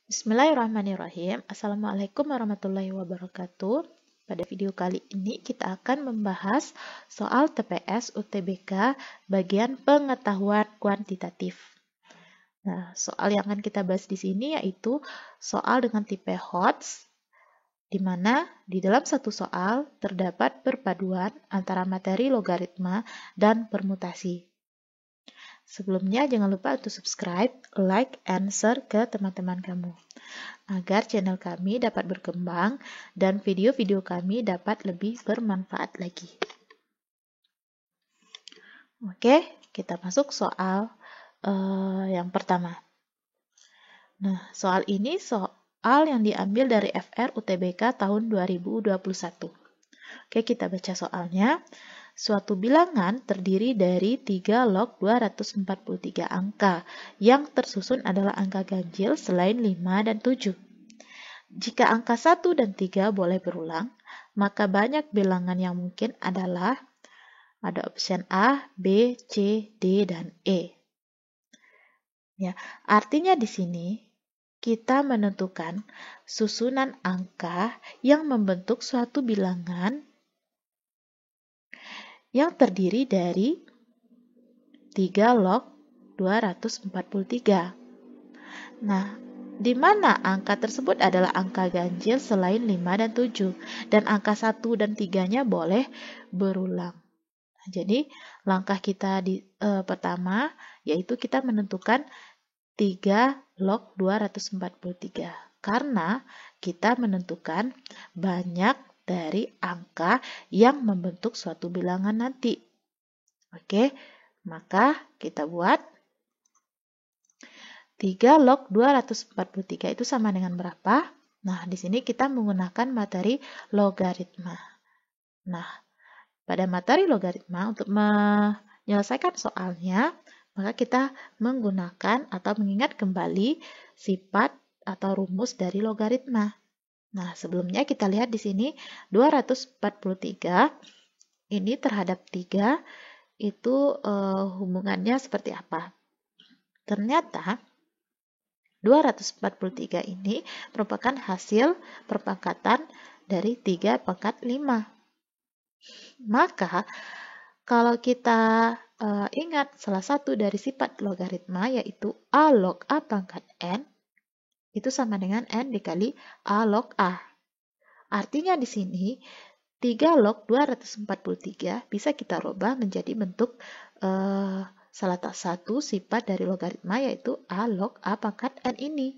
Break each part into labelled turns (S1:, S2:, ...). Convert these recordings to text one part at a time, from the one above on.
S1: Bismillahirrahmanirrahim. Assalamualaikum warahmatullahi wabarakatuh. Pada video kali ini kita akan membahas soal TPS UTBK bagian pengetahuan kuantitatif. Nah, soal yang akan kita bahas di sini yaitu soal dengan tipe HOTS, di mana di dalam satu soal terdapat perpaduan antara materi logaritma dan permutasi. Sebelumnya jangan lupa untuk subscribe, like, and share ke teman-teman kamu agar channel kami dapat berkembang dan video-video kami dapat lebih bermanfaat lagi. Oke, kita masuk soal yang pertama. Nah, soal ini soal yang diambil dari FR UTBK tahun 2021. Oke, kita baca soalnya. Suatu bilangan terdiri dari 3 log 243 angka, yang tersusun adalah angka ganjil selain 5 dan 7. Jika angka 1 dan 3 boleh berulang, maka banyak bilangan yang mungkin adalah ada option A, B, C, D, dan E. Ya, artinya di sini kita menentukan susunan angka yang membentuk suatu bilangan yang terdiri dari 3 log 243. Nah, di mana angka tersebut adalah angka ganjil selain 5 dan 7, dan angka 1 dan 3-nya boleh berulang. Nah, jadi, langkah kita di pertama yaitu kita menentukan 3 log 243, karena kita menentukan banyak dari angka yang membentuk suatu bilangan nanti. Oke, maka kita buat 3 log 243 itu sama dengan berapa? Nah, di sini kita menggunakan materi logaritma. Nah, pada materi logaritma untuk menyelesaikan soalnya, maka kita menggunakan atau mengingat kembali sifat atau rumus dari logaritma. Nah, sebelumnya kita lihat di sini 243 ini terhadap 3 itu hubungannya seperti apa? Ternyata 243 ini merupakan hasil perpangkatan dari 3 pangkat 5. Maka, kalau kita ingat salah satu dari sifat logaritma yaitu A log A pangkat N, itu sama dengan N dikali A log A. Artinya di sini 3 log 243 bisa kita rubah menjadi bentuk salah satu sifat dari logaritma yaitu A log A pangkat N ini.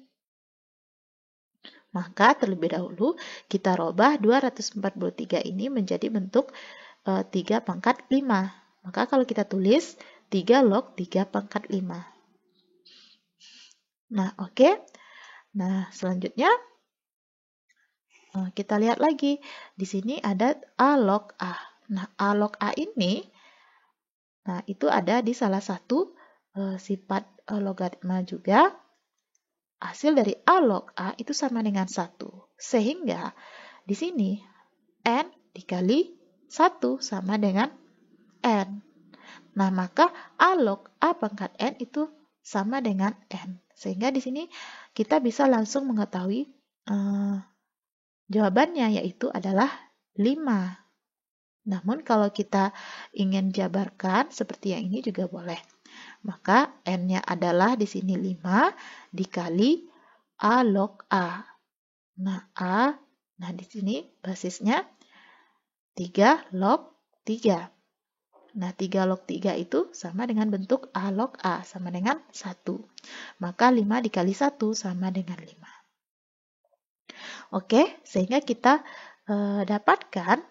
S1: Maka terlebih dahulu kita rubah 243 ini menjadi bentuk 3 pangkat 5. Maka kalau kita tulis 3 log 3 pangkat 5. Nah, oke. Nah, selanjutnya kita lihat lagi. Di sini ada A log A. Nah, A log A ini, nah itu ada di salah satu sifat logaritma juga. Hasil dari A log A itu sama dengan 1. Sehingga di sini N dikali 1 sama dengan N. Nah, maka A log A pangkat N itu sama dengan N. Sehingga di sini kita bisa langsung mengetahui jawabannya, yaitu adalah 5. Namun kalau kita ingin jabarkan seperti yang ini juga boleh. Maka N-nya adalah di sini 5 dikali A log A. Nah di sini basisnya 3 log 3. Nah, 3 log 3 itu sama dengan bentuk A log A, sama dengan 1. Maka 5 dikali 1 sama dengan 5. Oke, sehingga kita dapatkan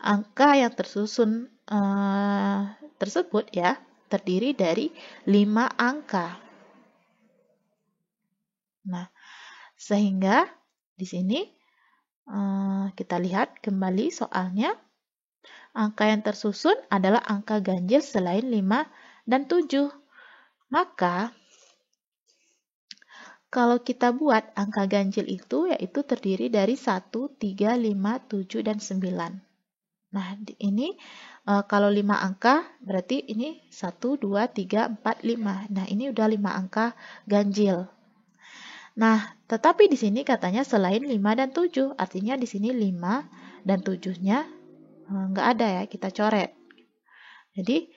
S1: angka yang tersusun tersebut ya, terdiri dari 5 angka. Nah, sehingga di sini kita lihat kembali soalnya. Angka yang tersusun adalah angka ganjil selain 5 dan 7. Maka, kalau kita buat angka ganjil itu yaitu terdiri dari 1, 3, 5, 7, dan 9. Nah, ini kalau 5 angka berarti ini 1, 2, 3, 4, 5. Nah, ini udah 5 angka ganjil. Nah, tetapi di sini katanya selain 5 dan 7, artinya di sini 5 dan 7-nya nggak ada ya, kita coret. Jadi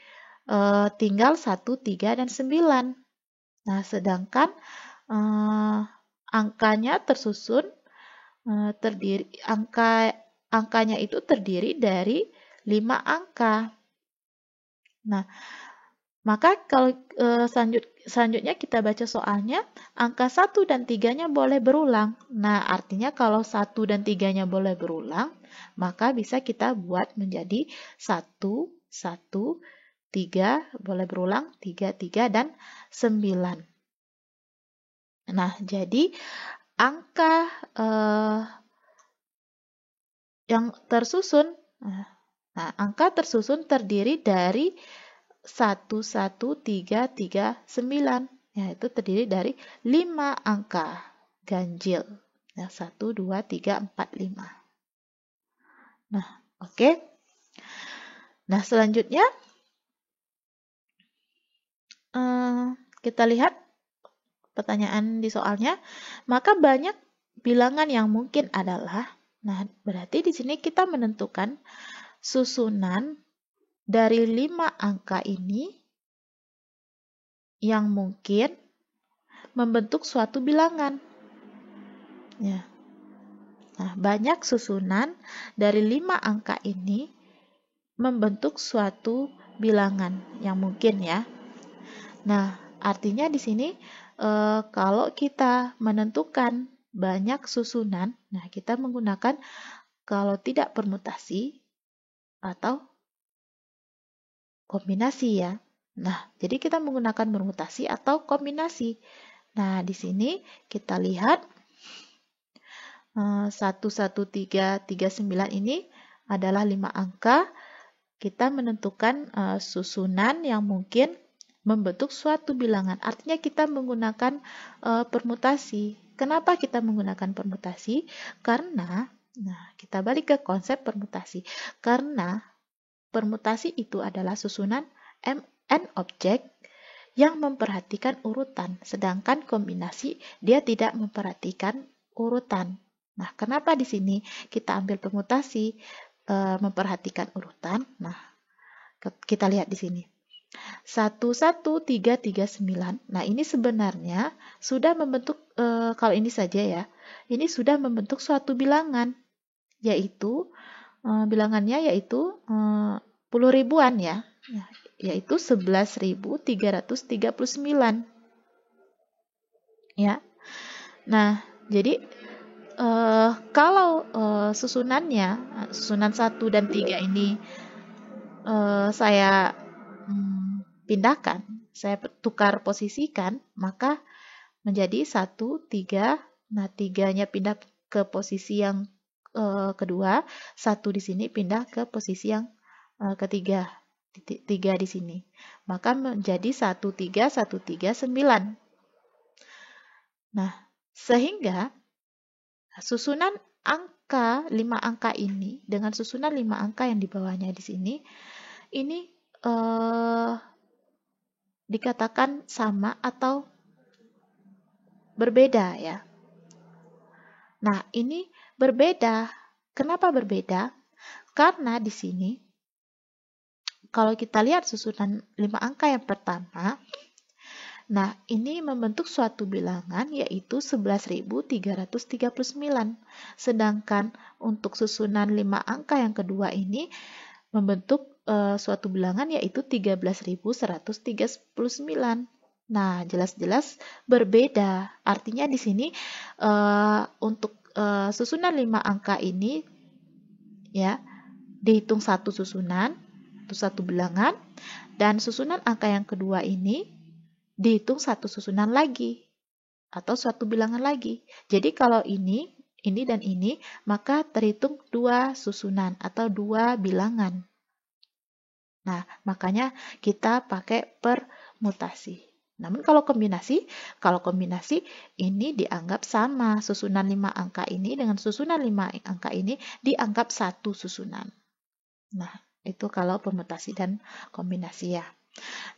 S1: tinggal 1, 3, dan 9. Nah, sedangkan angkanya tersusun angkanya itu terdiri dari 5 angka. Nah, maka kalau selanjutnya kita baca soalnya, angka 1 dan 3-nya boleh berulang. Nah, artinya kalau 1 dan 3-nya boleh berulang, maka bisa kita buat menjadi 1, 1, 3, boleh berulang, 3, 3, dan 9. Nah, jadi angka yang tersusun, angka tersusun terdiri dari 1, 1, 3, 3, 9. Yaitu terdiri dari 5 angka ganjil. Nah, 1, 2, 3, 4, 5. Nah, oke. Nah, selanjutnya kita lihat pertanyaan di soalnya. Maka banyak bilangan yang mungkin adalah, nah berarti di sini kita menentukan susunan dari 5 angka ini yang mungkin membentuk suatu bilangan. Ya. Nah, banyak susunan dari 5 angka ini membentuk suatu bilangan yang mungkin ya. Nah, artinya di sini kalau kita menentukan banyak susunan, nah kita menggunakan kalau tidak permutasi atau kombinasi ya. Nah, jadi kita menggunakan permutasi atau kombinasi. Nah, di sini kita lihat 11339 ini adalah 5 angka. Kita menentukan susunan yang mungkin membentuk suatu bilangan. Artinya kita menggunakan permutasi. Kenapa kita menggunakan permutasi? Karena, nah kita balik ke konsep permutasi. Karena permutasi itu adalah susunan n objek yang memperhatikan urutan, sedangkan kombinasi dia tidak memperhatikan urutan. Nah, kenapa di sini kita ambil permutasi memperhatikan urutan? Nah, kita lihat di sini. 11339. Nah, ini sebenarnya sudah membentuk kalau ini saja ya. Ini sudah membentuk suatu bilangan, yaitu bilangannya yaitu 10 ribuan ya. Yaitu 11.339. Ya. Nah, jadi kalau susunannya, susunan 1 dan 3 ini saya pindahkan, saya tukar posisikan, maka menjadi 1, 3. Nah, 3-nya pindah ke posisi yang kedua, 1 di sini pindah ke posisi yang ketiga. 3 di sini. Maka menjadi 13139. Nah, sehingga susunan angka 5 angka ini dengan susunan 5 angka yang di bawahnya di sini ini dikatakan sama atau berbeda ya. Nah, ini berbeda. Kenapa berbeda? Karena di sini kalau kita lihat susunan 5 angka yang pertama, nah ini membentuk suatu bilangan yaitu 11.339. Sedangkan untuk susunan 5 angka yang kedua ini membentuk suatu bilangan yaitu 13.139. Nah, jelas-jelas berbeda. Artinya di sini untuk susunan 5 angka ini ya dihitung satu susunan, satu bilangan, dan susunan angka yang kedua ini dihitung satu susunan lagi atau suatu bilangan lagi. Jadi kalau ini dan ini, maka terhitung 2 susunan atau 2 bilangan. Nah, makanya kita pakai permutasi. Namun kalau kombinasi ini dianggap sama. Susunan 5 angka ini dengan susunan 5 angka ini dianggap satu susunan. Nah, itu kalau permutasi dan kombinasi ya.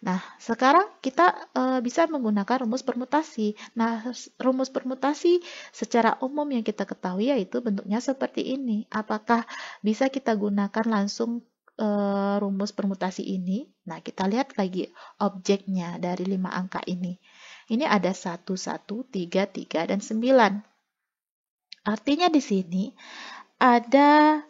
S1: Nah, sekarang kita bisa menggunakan rumus permutasi. Nah, rumus permutasi secara umum yang kita ketahui yaitu bentuknya seperti ini. Apakah bisa kita gunakan langsung rumus permutasi ini? Nah, kita lihat lagi objeknya dari 5 angka ini. Ini ada 1, 1, 3, 3, dan 9. Artinya di sini ada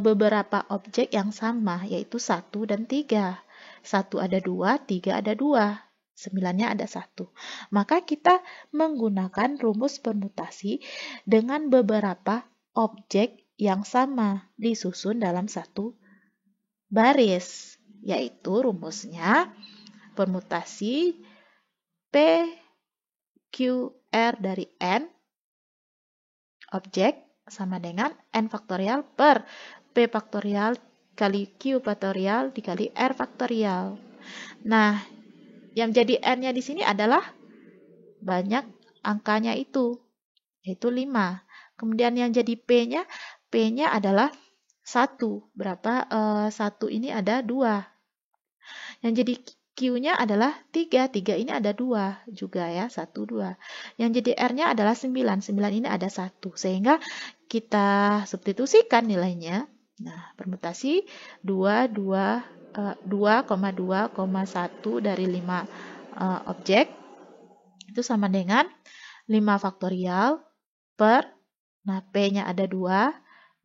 S1: beberapa objek yang sama, yaitu 1 dan 3. 1 ada 2, 3 ada 2. 9-nya ada 1. Maka kita menggunakan rumus permutasi dengan beberapa objek yang sama disusun dalam satu baris, yaitu rumusnya permutasi P, Q, R dari N objek sama dengan N faktorial per P faktorial kali Q faktorial dikali R faktorial. Nah, yang jadi N-nya di sini adalah banyak angkanya itu, yaitu 5. Kemudian yang jadi P-nya adalah 1. Berapa? 1 ini ada 2. Yang jadi Q-nya adalah 3. 3 ini ada 2 juga ya, 1, 2. Yang jadi R-nya adalah 9. 9 ini ada 1. Sehingga kita substitusikan nilainya. Nah, permutasi 2,2,1 dari 5 objek. Itu sama dengan 5 faktorial per, nah P-nya ada 2.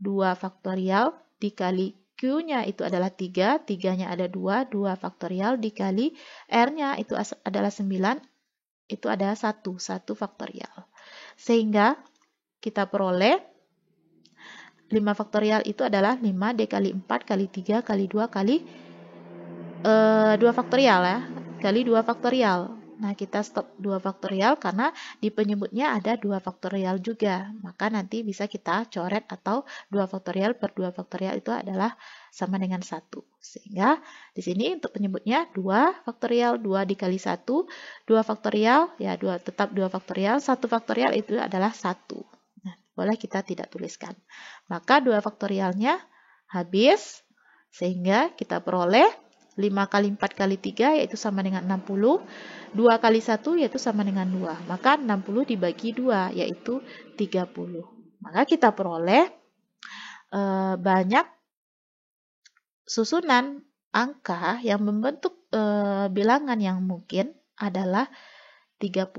S1: 2 faktorial dikali Q-nya itu adalah 3, 3-nya ada 2, 2 faktorial dikali R-nya itu adalah 9, itu ada 1, 1 faktorial. Sehingga kita peroleh 5 faktorial itu adalah 5 dikali 4 kali 3 kali 2 kali 2 faktorial ya, kali 2 faktorial. Nah, kita stop 2 faktorial karena di penyebutnya ada 2 faktorial juga. Maka nanti bisa kita coret atau 2 faktorial per 2 faktorial itu adalah sama dengan 1. Sehingga di sini untuk penyebutnya 2 faktorial, 2 dikali 1, 2 faktorial, ya tetap 2 faktorial, 1 faktorial itu adalah 1. Nah, boleh kita tidak tuliskan. Maka 2 faktorialnya habis, sehingga kita peroleh 5 kali 4 kali 3 yaitu sama dengan 60. 2 kali 1 yaitu sama dengan 2. Maka 60 dibagi 2 yaitu 30. Maka kita peroleh banyak susunan angka yang membentuk bilangan yang mungkin adalah 30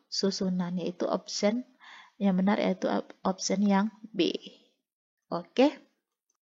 S1: susunan, yaitu option yang benar yaitu option yang B. Oke.